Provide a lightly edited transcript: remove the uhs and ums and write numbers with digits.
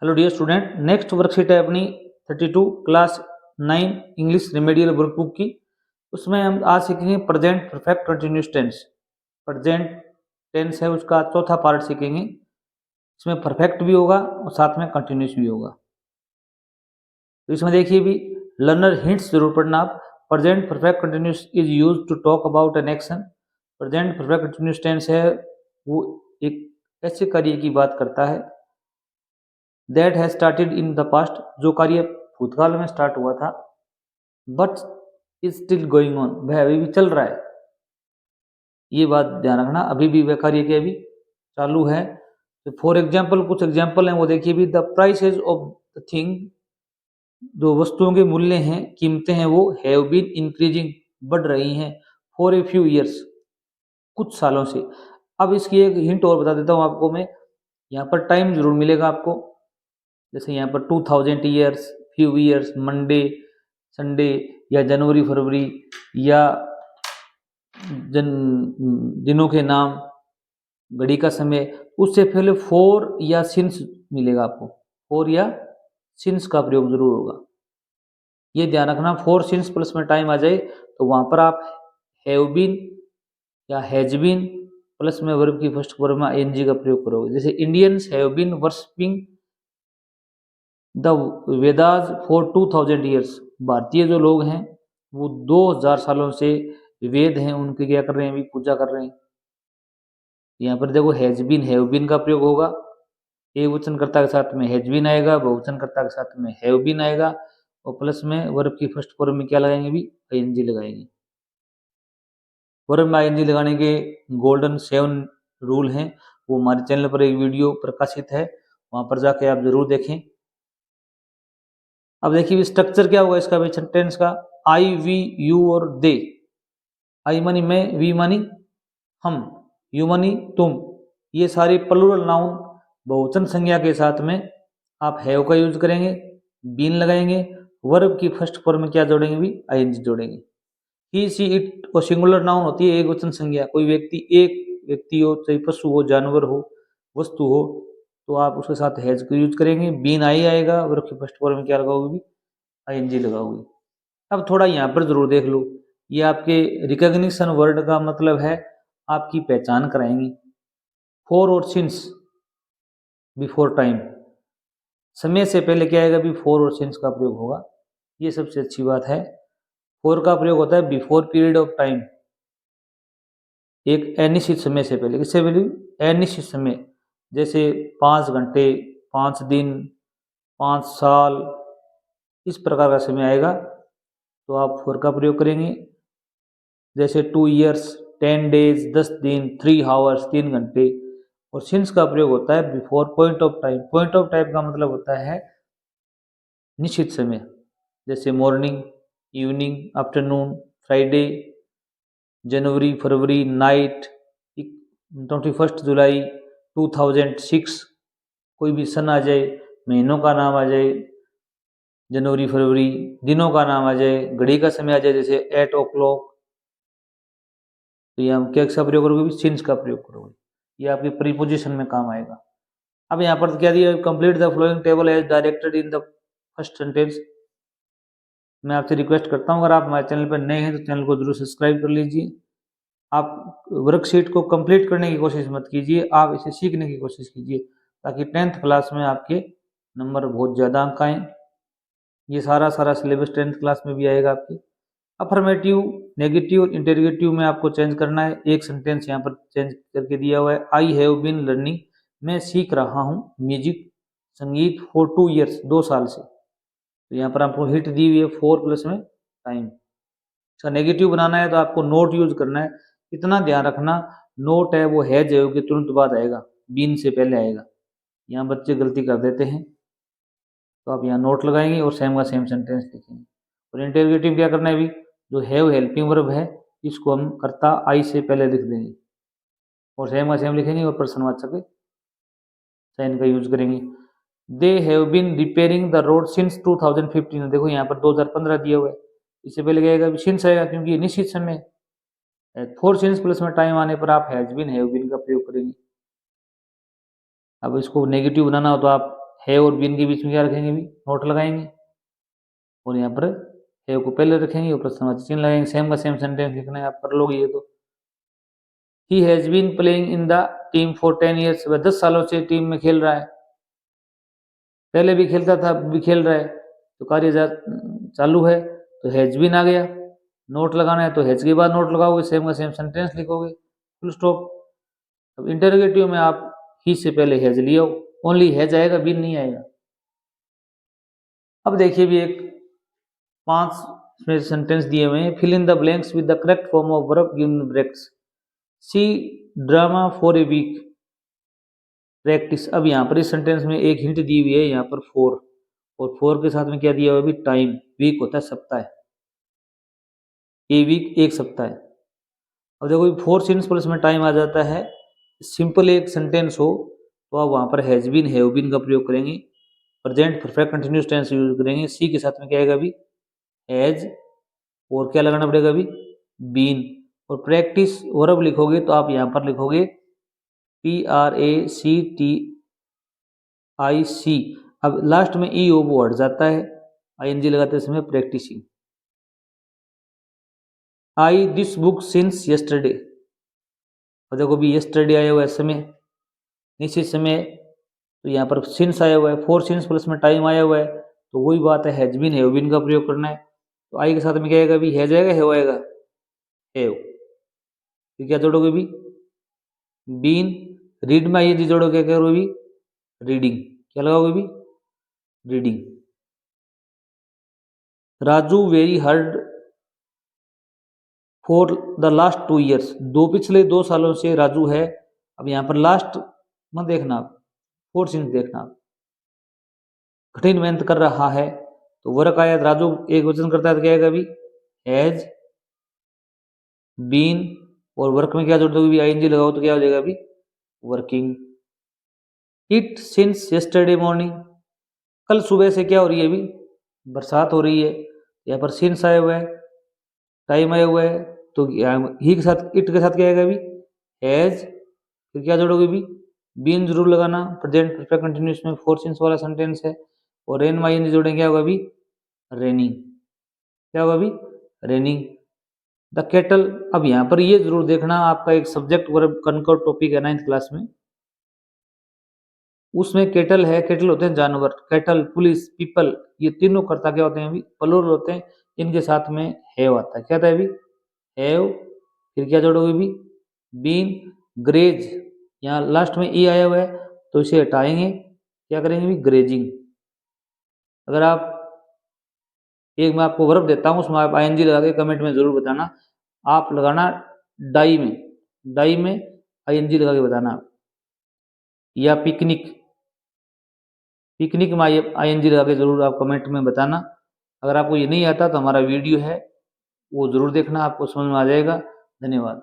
Hello dear student, next worksheet है अपनी 32 class 9 English remedial workbook की। उसमें हम आज सीखेंगे present perfect continuous tense. Present tense है उसका चौथा पार्ट सीखेंगे। इसमें परफेक्ट भी होगा और साथ में कंटिन्यूस भी होगा। तो इसमें देखिए भी लर्नर हिंट्स जरूर पढ़ना आप। Present perfect continuous is use to talk about an action. Present perfect continuous tense है वो एक ऐसे कार्य की बात करता है that has started in the past, जो कार्य भूतकाल में स्टार्ट हुआ था, but is still going on, वह अभी भी चल रहा है। ये बात ध्यान रखना, अभी भी वह कार्य के अभी चालू है। तो फॉर एग्जाम्पल कुछ एग्जाम्पल हैं वो देखिए भी। The prices of the thing, जो वस्तुओं के मूल्य हैं, कीमतें हैं, वो हैव बीन इंक्रीजिंग, बढ़ रही हैं, फॉर ए फ्यू ईयर्स, कुछ सालों से। अब इसकी एक हिंट और बता देता हूँ आपको मैं। यहाँ पर टाइम जरूर मिलेगा आपको, जैसे यहाँ पर 2000 years, few years, Monday, Sunday, या जनवरी फरवरी, या दिनों के नाम, घड़ी का समय। उससे पहले फोर या सिंस मिलेगा आपको, फोर या सिंस का प्रयोग जरूर होगा। ये ध्यान रखना, फोर सिंस प्लस में टाइम आ जाए तो वहां पर आप हैव बीन या हैज बीन प्लस में वर्ब की फर्स्ट फॉर्म में आईएनजी का प्रयोग करोगे। जैसे Indians have been worshipping the Vedas for 2000 years, भारतीय जो लोग हैं वो 2000 सालों से वेद हैं उनकी क्या कर रहे हैं, अभी पूजा कर रहे हैं। यहाँ पर देखो हैज बीन हैव बीन का प्रयोग होगा, एक वचनकर्ता के साथ में हैज बीन आएगा, बहुवचनकर्ता के साथ में हैव बीन आएगा, और प्लस में वर्ब की फर्स्ट फॉर्म में क्या लगाएंगे, भी आईएनजी लगाएंगे। वर्ब में आईएनजी लगाने के गोल्डन 7 रूल हैं, वो हमारे चैनल पर एक वीडियो प्रकाशित है, वहां पर जाके आप जरूर देखें। अब देखिए स्ट्रक्चर क्या होगा इसका, सेंटेंस का। आई, वी, यू और दे। आई मानी मैं, वी मानी हम, यू मानी तुम। ये सारे प्लूरल नाउन बहुवचन संज्ञा के साथ में आप हैव का यूज करेंगे, बीन लगाएंगे, वर्ब की फर्स्ट फॉर्म में क्या जोड़ेंगे, भी आईएनजी जोड़ेंगे। ही, सी, इट और सिंगुलर नाउन होती है एक वचन संज्ञा। कोई व्यक्ति, एक व्यक्ति हो, चाहे पशु हो, जानवर हो, वस्तु हो, तो आप उसके साथ हैज का यूज करेंगे। बीन आई आएगा, वर्ब की फर्स्ट फॉर्म में क्या लगाओगे, भी आईएनजी लगाओगे। अब थोड़ा यहाँ पर जरूर देख लो, ये आपके रिकॉग्निशन वर्ड का मतलब है आपकी पहचान कराएंगी। फॉर और सिंस बिफोर टाइम, समय से पहले क्या आएगा, भी फॉर और सिंस का प्रयोग होगा। ये सबसे अच्छी बात है। फॉर का प्रयोग होता है बिफोर पीरियड ऑफ टाइम, एक अनिश्चित समय से पहले। किससे पहले, अनिश्चित समय, जैसे 5 घंटे, 5 दिन, 5 साल, इस प्रकार का समय आएगा तो आप फॉर का प्रयोग करेंगे। जैसे 2 ईयर्स, 10 डेज, 10 दिन, 3 आवर्स, 3 घंटे। और सिंस का प्रयोग होता है before point of time. Point of time का मतलब होता है निश्चित समय, जैसे मॉर्निंग, इवनिंग, आफ्टरनून, फ्राइडे, जनवरी फरवरी, नाइट, 21 जुलाई 2006। कोई भी सन आ जाए, महीनों का नाम आ जाए, जनवरी फरवरी, दिनों का नाम आ जाए, घड़ी का समय आ जाए, जैसे 8 o'clock, तो ये हम क्या का प्रयोग करोगे, सिंस का प्रयोग करोगे। ये आपकी प्रीपोजिशन में काम आएगा। अब यहाँ पर क्या दिया, complete the following table as directed in the first sentence. मैं आपसे रिक्वेस्ट करता हूँ, अगर आप हमारे चैनल पर नए हैं तो चैनल को जरूर सब्सक्राइब कर लीजिए। आप वर्कशीट को कंप्लीट करने की कोशिश मत कीजिए, आप इसे सीखने की कोशिश कीजिए, ताकि 10th क्लास में आपके नंबर बहुत ज़्यादा अंक आएँ। ये सारा सिलेबस 10th क्लास में भी आएगा आपके। अफर्मेटिव, नेगेटिव और इंटेरोगेटिव में आपको चेंज करना है। एक सेंटेंस यहाँ पर चेंज करके दिया हुआ है, आई हैव बीन लर्निंग, मैं सीख रहा हूँ म्यूजिक, संगीत, फॉर 2 ईयर्स, 2 साल से। तो यहाँ पर आपको हिट दी हुई है 4 प्लस में टाइम। इसका नेगेटिव बनाना है तो आपको नोट यूज करना है। इतना ध्यान रखना, नोट है वो हैज है के तुरंत बाद आएगा, बीन से पहले आएगा। यहाँ बच्चे गलती कर देते हैं, तो आप यहाँ नोट लगाएंगे और सेम का सेम सेंटेंस लिखेंगे। और इंटेरोगेटिव क्या करना है, भी जो हैव हेल्पिंग वर्ब है इसको हम कर्ता आई से पहले लिख देंगे और सेम का सेम लिखेंगे और प्रश्नवाचक साइन का यूज करेंगे। They have been repairing the road since 2015। देखो यहाँ पर 2015 दिया हुआ है, इससे पहले क्या आएगा, सिंस आएगा क्योंकि निश्चित समय। फोर सिंस प्लस में टाइम आने पर आप हैज बीन हैव बीन का प्रयोग करेंगे। अब इसको नेगेटिव बनाना हो तो आप है और बीन के बीच में क्या रखेंगे, भी नोट लगाएंगे, और यहाँ पर है को पहले रखेंगे और प्रश्नवाची चिन्ह लगाएंगे। सेम का सेम सेंटेंस लिखना है, आप कर लोगे ये तो। He has been playing in the team for 10 years, वह 10 सालों से टीम में खेल रहा है, पहले भी खेलता था, अभी खेल रहा है, तो कार्य चालू है, तो हैज बीन आ गया। नोट लगाना है तो हैज के बाद नोट लगाओगे, सेम का सेम सेंटेंस लिखोगे, फुल स्टॉप। अब इंटरोगेटिव में आप ही से पहले हैज लियो, ओनली हैज आएगा, बीन नहीं आएगा। अब देखिए भी एक 5 सेंटेंस दिए हुए हैं। Fill in the blanks with the correct form of verb given brackets, see drama for a week, practice. अब यहाँ पर इस सेंटेंस में एक हिंट दी हुई है, यहाँ पर फोर, और फोर के साथ में क्या दिया हुआ है, टाइम। वीक होता है सप्ताह, ए वीक एक सप्ताह है। अब देखो 4 सिंस प्लस में टाइम आ जाता है, सिंपल एक सेंटेंस हो तो आप वहां पर हैज बीन हैव बीन का प्रयोग करेंगे, present perfect continuous tense use करेंगे। सी के साथ में क्या आएगा, अभी हैज, और क्या लगाना पड़ेगा, अभी बीन। और प्रैक्टिस वर्ब लिखोगे तो आप यहाँ पर लिखोगे PRACTIC। अब लास्ट में ई ओ वो हट जाता है, ING लगाते समय practising. I this book since yesterday, और देखो भी यस्टरडे आया हुआ है समय, निश्चित समय, तो यहाँ पर सिंस आया हुआ है, 4 सिंस प्लस में टाइम आया हुआ है, तो वही बात है, हैज बीन हैव बीन का प्रयोग करना है। तो आई के साथ में क्या आएगा, अभी हैज आएगा, हैव आएगा, हैव। तो क्या जोड़ोगे, भी बीन। रीड में ING जोड़ो, क्या करोगे, भी रीडिंग, क्या लगाओगे, भी reading. Raju very hard for the last 2 years, पिछले 2 सालों से राजू है। अब यहाँ पर लास्ट मत देखना, 4 सिंस देखना, कठिन मेहनत कर रहा है, तो वर्क आया, राजू एक वचन करता है तो क्या आएगा, भी हैज बीन, और वर्क में क्या जोड़ दोगे, भी ING लगाओ तो क्या हो जाएगा, भी working. It since yesterday morning, कल सुबह से क्या हो रही है, भी बरसात हो रही है। यहाँ पर सिंस आया हुआ है, टाइम आया हुआ है, तो ही के साथ, इट के साथ क्या आएगा, भी हैज, फिर क्या जोड़ोगे, भी बीन जरूर लगाना, प्रेजेंट परफेक्ट कंटिन्यूअस में 4 सिंस वाला सेंटेंस है। और रेन में ING जोड़ेंगे, क्या होगा, भी रेनिंग, क्या होगा, भी रेनिंग। द केटल, अब यहाँ पर ये जरूर देखना, आपका एक सब्जेक्ट वर्ब कनकॉर्ड टॉपिक है 9th क्लास में, उसमें केटल है, केटल होते हैं जानवर, केटल, पुलिस, पीपल, ये तीनों कर्ता क्या होते हैं, अभी प्लूरल होते हैं, इनके साथ में हैव आता है, क्या आता है, अभी हैव, फिर क्या जोड़ोगे, भी बीन। ग्रेज, यहाँ लास्ट में ई आया हुआ है तो इसे हटाएंगे, क्या करेंगे, भी ग्रेजिंग। अगर आप, एक मैं आपको वर्ब देता हूँ, उसमें आप ING लगा के कमेंट में जरूर बताना। आप लगाना डाई में, डाई में ING लगा के बताना, या पिकनिक, पिकनिक में ING लगा के जरूर आप कमेंट में बताना। अगर आपको ये नहीं आता तो हमारा वीडियो है वो जरूर देखना, आपको समझ में आ जाएगा। धन्यवाद।